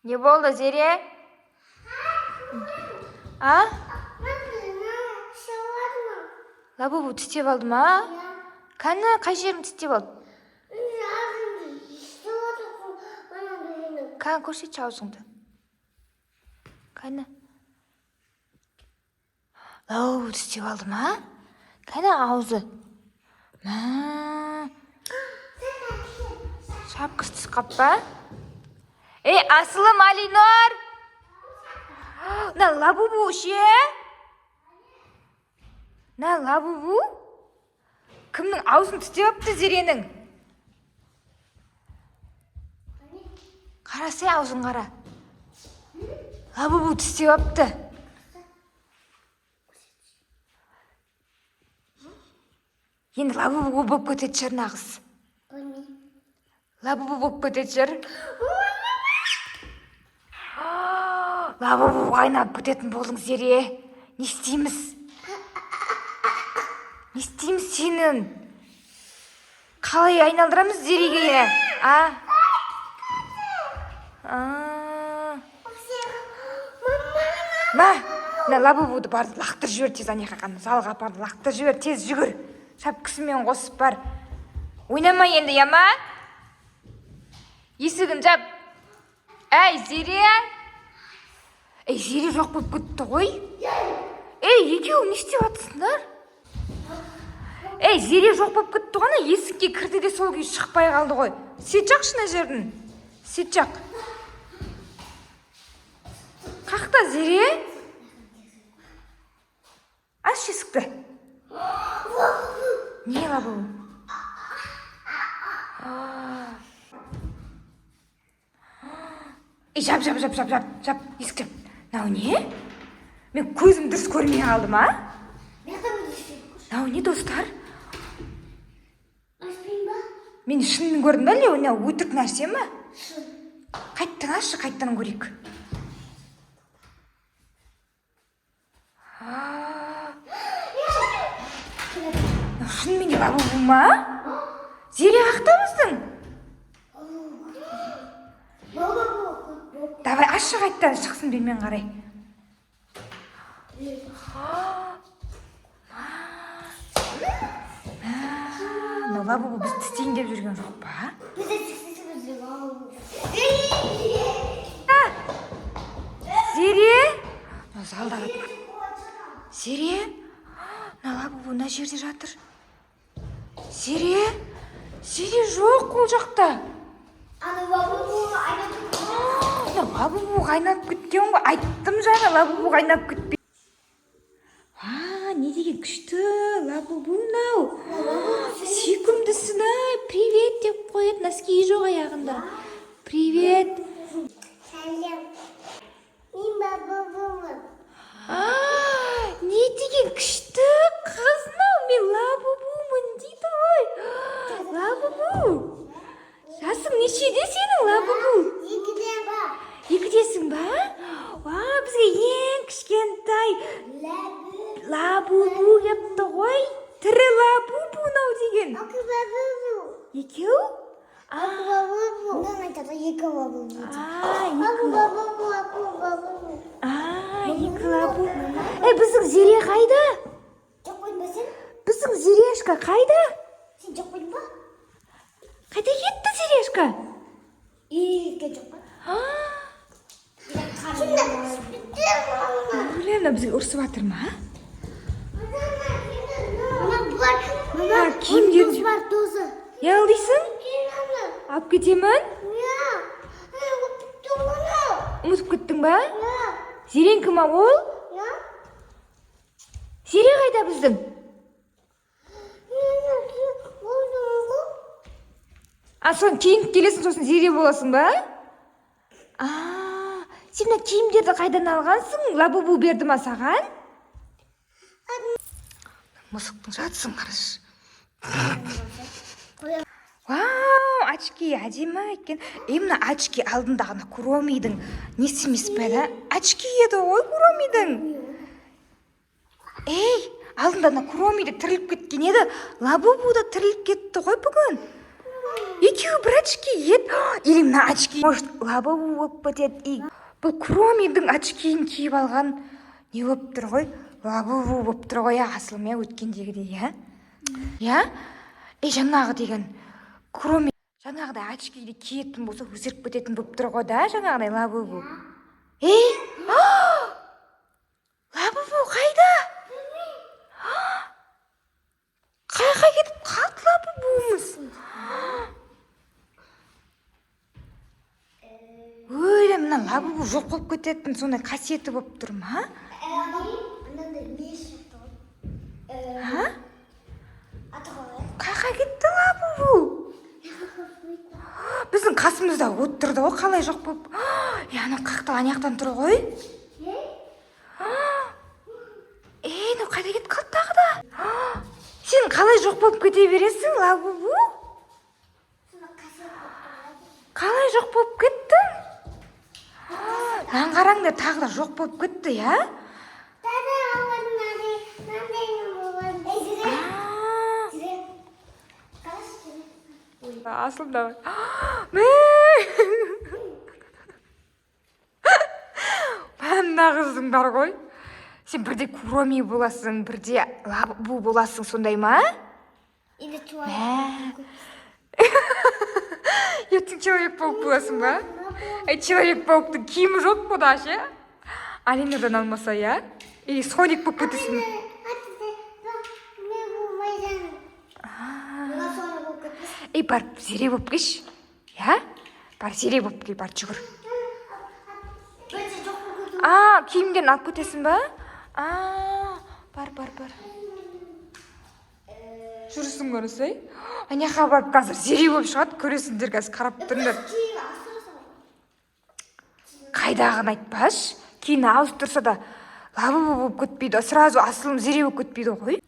Не болды, Зере? А? Лабубу тістеп алды ма? Кәні, қай жерін тістеп алды? Кәні, көрсетші аузыңды. Кәні. Лабубу тістеп алды ма? Кәні аузы? Шапкасы түсіп қаппа? Ей, асылым, Алинор! На лабубу ше? На лабубу? Кімнің аузын тістеп апты Зеренің? Қарасай аузын қара. Лабубу тістеп апты. Енді лабубу болып кетеді жер нағыз. Лабубу болып кетеді жер. Лабубу қайнап кететін болдың, Зере. Не істейміз? Не істейміз сенің? Қалай айналдырамыз Зереге? Ма, лабубуды барды лақтыр жібер тез, анеқа қаны залға барды лақтыр жібер, тез жүгір. Шапкысымен қосып бар. Ойнама енді, яма? Есігін жап. Әй, Зере? Ей, Зере жоқ болып кетті ғой. Ей, екеуі не істеп жатсыңдар? Ей, Зере жоқ болып кетті ғана, есікке кірді де сол күй шықпай қалды ғой. Сет жақ шына жердің. Сет жақ. Қақта, Зере? Аш есікті. Не лабу? Ей, жап, есік жап. Нау не? Мен көзім дұрыс көрмей қалдым, а? Нау не, достар? Мен шынын көрдім бәле, оны өтірік нәрсе ма? Қайттан ашы, қайттан көрейік. Шынымен де лабубу ма? Зере қақтамыздың? Давай, ашы қайттан шықсын бермен қарай. Лабубу біз тістейін деп жүрген жоқ па? Зере? Залда қатын. Зере? Лабубу на жерде жатыр. Зере? Зере жоқ ол жақта. Лабубу қайнап кеткен ғой. Айттым жаңа лабубу қайнап кетпей. Не деген күшті лабубу мынау. Сүйкімдісін ай, привет деп қойып, носки жоқ аяғында. Привет. Сәлем. Мен лабубумын. Не деген күшті қызынау, мен лабубумын дейді ғой. Лабубу. Жасың нешеде сенің лабубу? Екіде ба. Екідесің ба? Бізге ең кішкентай лабубу кепті ғой. Тірі лабубу нау деген. Ақы лабубу. Екеу? Ақы лабубу. Мен айтады, екі лабубу. Ақы лабубу, ақы лабубу. Екі лабубу. Біздің Зере қайда? Жоқ қойын ба сен? Біздің Зерешка қайда? Сен жоқ қойын ба? Қайда кетті Зерешка? Үйге жоқ қойын. Өлемді бізге ұрсып атыр ма? Мына киімдерін доз бар, дозы. Не алдайсың? Алып кетемін? Ұмытып кеттің ба? Зерең кім ол? Зере қайда біздің? Соны киініп келесің, сосын Зере боласың ба? Сен мына киімдерді қайдан алғансың? Лабубу берді ма саған? Мысықтың жатсың, қараш. Вау, очки әдемі екен. Мына очки алдындағына Куромидің несі емес пе да? Очки еді ғой Куромидің. Ей, алдында Куромиді тіріліп кеткен еді. Лабубу да тіріліп кетті ғой бүгін. Екеуі бір очки киеді. Или мына очки может лабубу болып кетеді. Бұл Кромидің очкиін киіп алған не болып тұр ғой? Лабубу болып тұр ғой, асылым, өткендегідей, иә? Жаңағы деген Кроми жаңағыдай очкиді киетін болса өзгеріп кететін болып тұр ғой да, жаңағыдай лабубу. Лабубу қайда? Қайға кетіп қалды лабубуымыз? Өлі, мына лабубу жоқ болып кететін сондай қасиеті болып тұр ма? Қайға кетті лабубу? Біздің қасымызда отырды ғой, қалай жоқ болып? Ана қақтал аяқтан тұр ғой? Ну қайда кетіп қалды тағы да? Сен қалай жоқ болып кете бересің, лабубу? Қалай жоқ болып кеттің? Қараңдар, тағы да жоқ болып кетті, иә? Асылда мына қыздың бар ғой, сен бірде Кроми боласың, бірде лабубу боласың, сондай ма? Ертең Человек-паук боласың ба? Человек-пауктың киімі жоқ қой да, ше? Алинадан алмаса, иә? Или Соник болып кетесің? Бар зере болып кеш, иә? Бар зере болып кел, бар жүгір. Киімдерін алып кетесің ба? Бар. Жүрісің көрісі, Аняға барып қазір зере болып шығады, көресіңдер қазір қарап тұрыңдар. Қайдағын айтпаш, кейін ауыстырса да лабубу болып кетпейді, сразу асылым зере болып кетпейді ғой.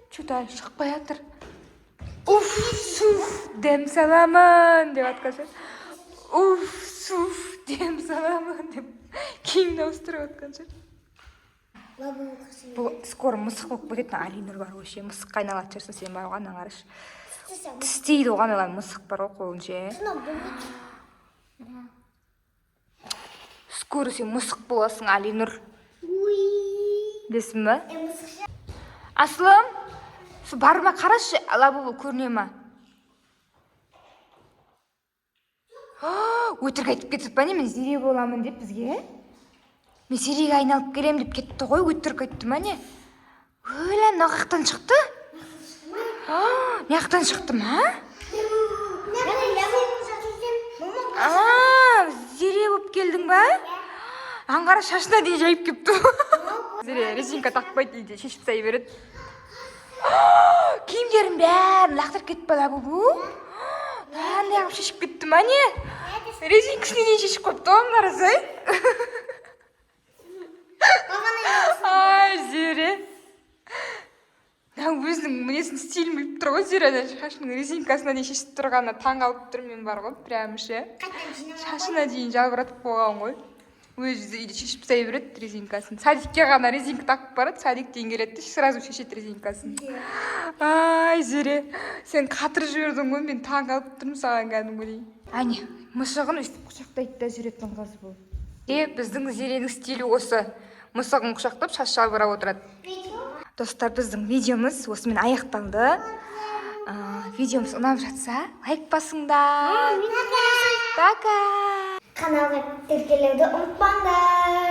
Что-то шықпай жатыр. Суф, дем саламын деп атқанша. Суф, дем саламын деп киімді ауыстырып атқанша. Бұл скоро мысық болып кететін Алинұр бар ғой, ше. Мысыққа айналатын шығарсың сен бар ғой, ана қараш. Тістейді оған олай мысық бар ғой қолын, ше. Скоро сен мысық боласың, Алинұр. Десің ба? Асылым, барма қарашы, лабубу көріне ма? Өтірік айтып кетіп па не, мен зере боламын деп бізге? Мен зереге айналып келем деп кетті ғой, өтірік айтты ма не? Өлі, нағақтан шықты? Нағақтан шықты ма? Зере болып келдің ба? Аңғара шашына дейін жайып кепті. Зере резинка тақпайды дейді, шешіп сай береді. Киімдерін бәрін лақтырып кетіп па лабубу? Неғып шешіп кетті ма не? Резинкасына дейін шешіп қойыпты оңғара сай. Зере. Өзінің мінесін стилін біліп тұр ғой, Зере. Шашының резинкасына дейін шешіп тұрғанына таң қалып тұр, мен бар ғой, прям ше. Шашына дейін жалбыратып қойған ғой. Өзі үйде шешіп сай береді резинкасын. Садикке ғана резинка тақып барады, садиктен келеді, сразу шешеді резинкасын. Зере, сен қатыр жібердің ғой, мен таң қалып тұрмын саған кәдімгідей. Әне, мысығын өстіп құшақтайды да жүретін қыз бұл. Біздің Зеренің стилі осы. Мысығын құшақтап, шаш жалбырап отырады. Достар, біздің видеомыз осымен аяқталды. Видеомыз ұнап жатса, лайк басыңдар. Пока! Kanalga tepkileri de unutmayın.